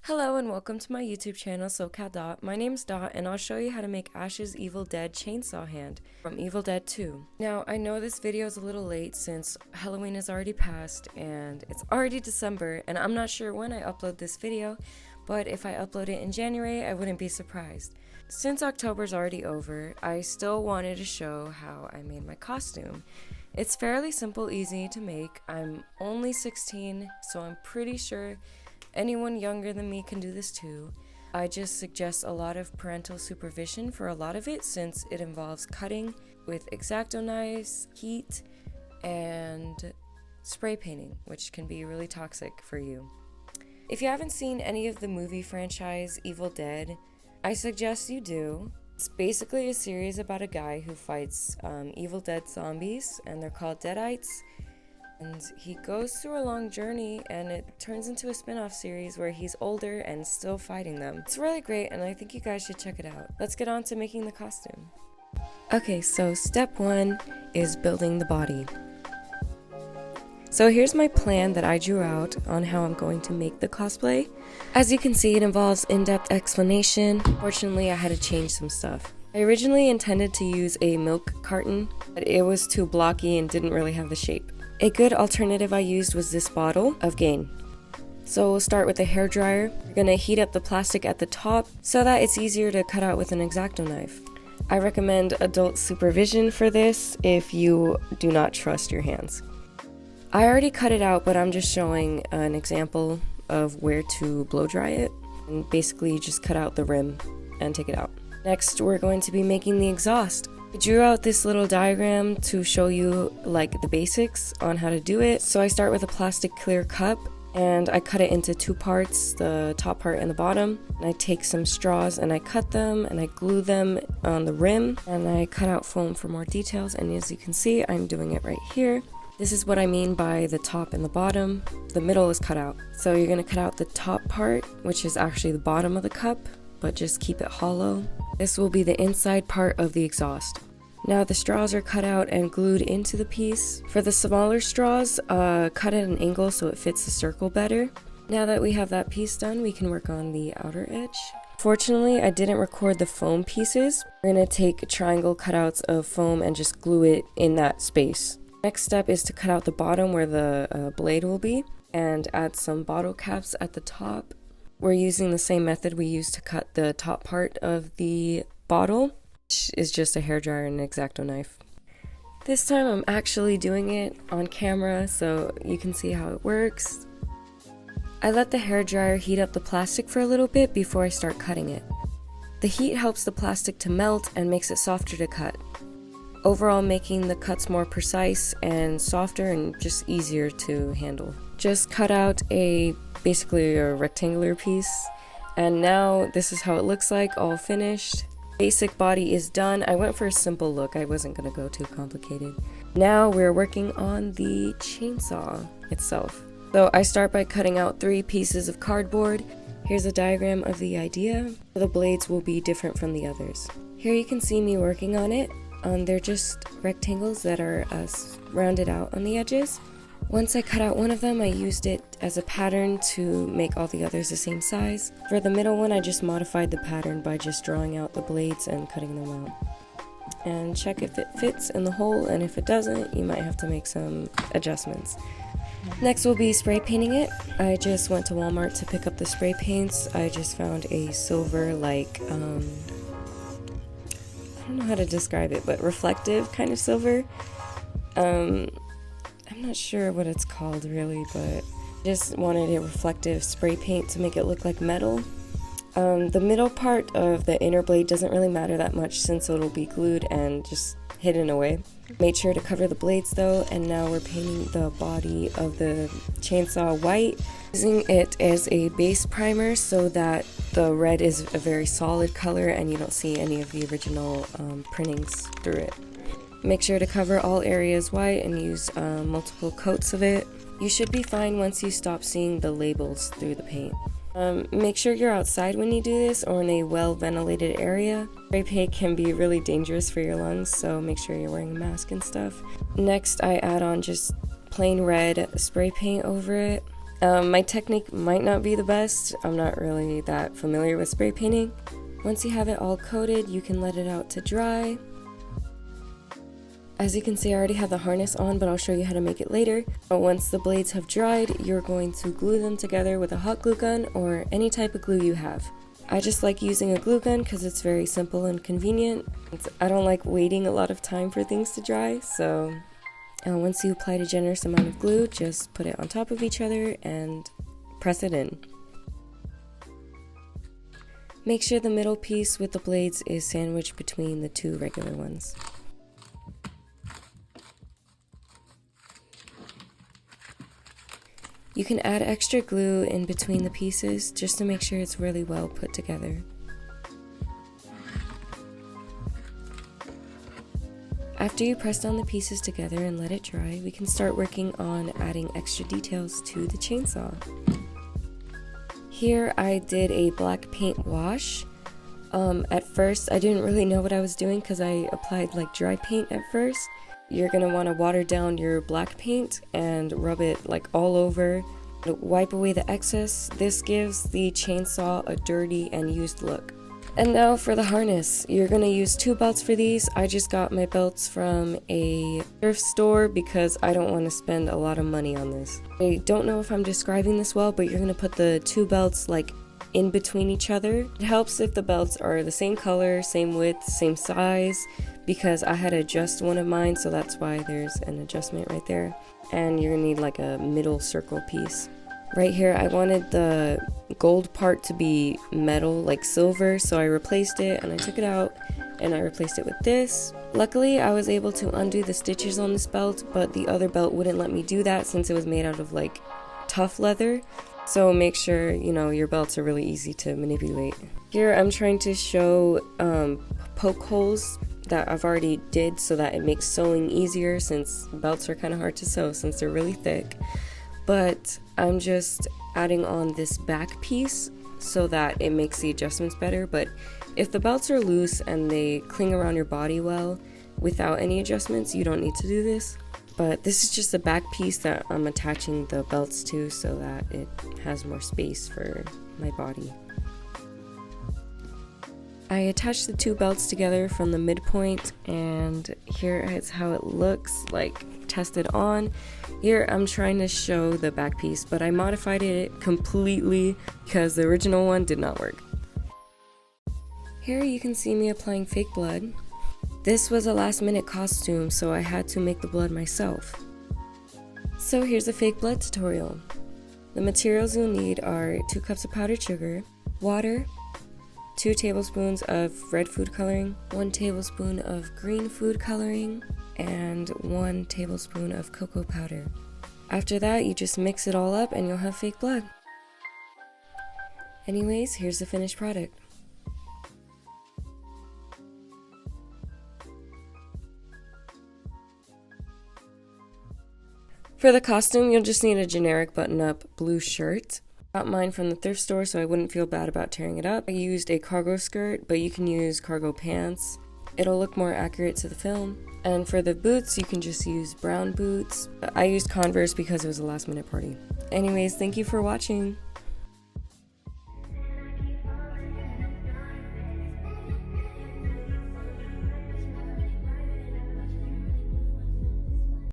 Hello and welcome to my YouTube channel, SoCal Dot. My name's Dot and I'll show you how to make Ash's Evil Dead chainsaw hand from Evil Dead 2. Now, I know this video is a little late since Halloween has already passed and it's already December and I'm not sure when I upload this video, but if I upload it in January, I wouldn't be surprised. Since October's already over, I still wanted to show how I made my costume. It's fairly simple, easy to make. I'm only 16, so I'm pretty sure anyone younger than me can do this too. I just suggest a lot of parental supervision for a lot of it since it involves cutting with X-Acto knives, heat, and spray painting, which can be really toxic for you. If you haven't seen any of the movie franchise Evil Dead, I suggest you do. It's basically a series about a guy who fights Evil Dead zombies, and they're called Deadites. And he goes through a long journey and it turns into a spin-off series where he's older and still fighting them. It's really great and I think you guys should check it out. Let's get on to making the costume. Okay, so step one is building the body. So here's my plan that I drew out on how I'm going to make the cosplay. As you can see, it involves in-depth explanation. Fortunately, I had to change some stuff. I originally intended to use a milk carton, but it was too blocky and didn't really have the shape. A good alternative I used was this bottle of Gain. So we'll start with a hairdryer. We're going to heat up the plastic at the top so that it's easier to cut out with an X-Acto knife. I recommend adult supervision for this if you do not trust your hands. I already cut it out, but I'm just showing an example of where to blow dry it. And basically just cut out the rim and take it out. Next, we're going to be making the exhaust. I drew out this little diagram to show you like the basics on how to do it. So I start with a plastic clear cup and I cut it into two parts, the top part and the bottom. And I take some straws and I cut them and I glue them on the rim and I cut out foam for more details. And as you can see, I'm doing it right here. This is what I mean by the top and the bottom. The middle is cut out. So you're gonna cut out the top part, which is actually the bottom of the cup, but just keep it hollow. This will be the inside part of the exhaust. Now the straws are cut out and glued into the piece. For the smaller straws, cut at an angle so it fits the circle better. Now that we have that piece done, we can work on the outer edge. Fortunately, I didn't record the foam pieces. We're gonna take triangle cutouts of foam and just glue it in that space. Next step is to cut out the bottom where the blade will be and add some bottle caps at the top. We're using the same method we used to cut the top part of the bottle, which is just a hairdryer and an X-Acto knife. This time I'm actually doing it on camera so you can see how it works. I let the hairdryer heat up the plastic for a little bit before I start cutting it. The heat helps the plastic to melt and makes it softer to cut. Overall, making the cuts more precise and softer and just easier to handle. Just cut out basically a rectangular piece, and now this is how it looks like, all finished. Basic body is done. I went for a simple look. I wasn't gonna go too complicated. Now we're working on the chainsaw itself. So I start by cutting out 3 pieces of cardboard. Here's a diagram of the idea. The blades will be different from the others. Here you can see me working on it. They're just rectangles that are rounded out on the edges. Once I cut out one of them, I used it as a pattern to make all the others the same size. For the middle one, I just modified the pattern by just drawing out the blades and cutting them out. And check if it fits in the hole, and if it doesn't, you might have to make some adjustments. Next will be spray painting it. I just went to Walmart to pick up the spray paints. I just found a silver, I don't know how to describe it, but reflective kind of silver. I'm not sure what it's called really, but just wanted a reflective spray paint to make it look like metal. The middle part of the inner blade doesn't really matter that much since it'll be glued and just hidden away. Made sure to cover the blades though, and now we're painting the body of the chainsaw white, using it as a base primer so that the red is a very solid color and you don't see any of the original printings through it. Make sure to cover all areas white and use multiple coats of it. You should be fine once you stop seeing the labels through the paint. Make sure you're outside when you do this or in a well-ventilated area. Spray paint can be really dangerous for your lungs, so make sure you're wearing a mask and stuff. Next, I add on just plain red spray paint over it. My technique might not be the best. I'm not really that familiar with spray painting. Once you have it all coated, you can let it out to dry. As you can see, I already have the harness on, but I'll show you how to make it later. But once the blades have dried, you're going to glue them together with a hot glue gun or any type of glue you have. I just like using a glue gun because it's very simple and convenient. I don't like waiting a lot of time for things to dry, so once you applied a generous amount of glue, just put it on top of each other and press it in. Make sure the middle piece with the blades is sandwiched between the two regular ones. You can add extra glue in between the pieces just to make sure it's really well put together. After you press down the pieces together and let it dry, we can start working on adding extra details to the chainsaw. Here I did a black paint wash. At first I didn't really know what I was doing because I applied like dry paint at first. You're going to want to water down your black paint and rub it like all over. Wipe away the excess. This gives the chainsaw a dirty and used look. And now for the harness. You're going to use 2 belts for these. I just got my belts from a thrift store because I don't want to spend a lot of money on this. I don't know if I'm describing this well, but you're going to put the 2 belts like in between each other. It helps if the belts are the same color, same width, same size, because I had to adjust one of mine, so that's why there's an adjustment right there. And you're gonna need like a middle circle piece. Right here I wanted the gold part to be metal, like silver, so I replaced it and I took it out and I replaced it with this. Luckily I was able to undo the stitches on this belt, but the other belt wouldn't let me do that since it was made out of like tough leather. So make sure, you know, your belts are really easy to manipulate. Here I'm trying to show poke holes that I've already did so that it makes sewing easier, since belts are kind of hard to sew since they're really thick. But I'm just adding on this back piece so that it makes the adjustments better. But if the belts are loose and they cling around your body well without any adjustments, you don't need to do this. But this is just a back piece that I'm attaching the belts to so that it has more space for my body. I attached the 2 belts together from the midpoint, and here is how it looks like tested on. Here I'm trying to show the back piece, but I modified it completely because the original one did not work. Here you can see me applying fake blood. This was a last minute costume, so I had to make the blood myself. So here's a fake blood tutorial. The materials you'll need are 2 cups of powdered sugar, water, 2 tablespoons of red food coloring, 1 tablespoon of green food coloring, and 1 tablespoon of cocoa powder. After that, you just mix it all up and you'll have fake blood. Anyways, here's the finished product. For the costume, you'll just need a generic button-up blue shirt. Got mine from the thrift store so I wouldn't feel bad about tearing it up. I used a cargo skirt, but you can use cargo pants. It'll look more accurate to the film. And for the boots, you can just use brown boots. I used Converse because it was a last minute party. Anyways, thank you for watching.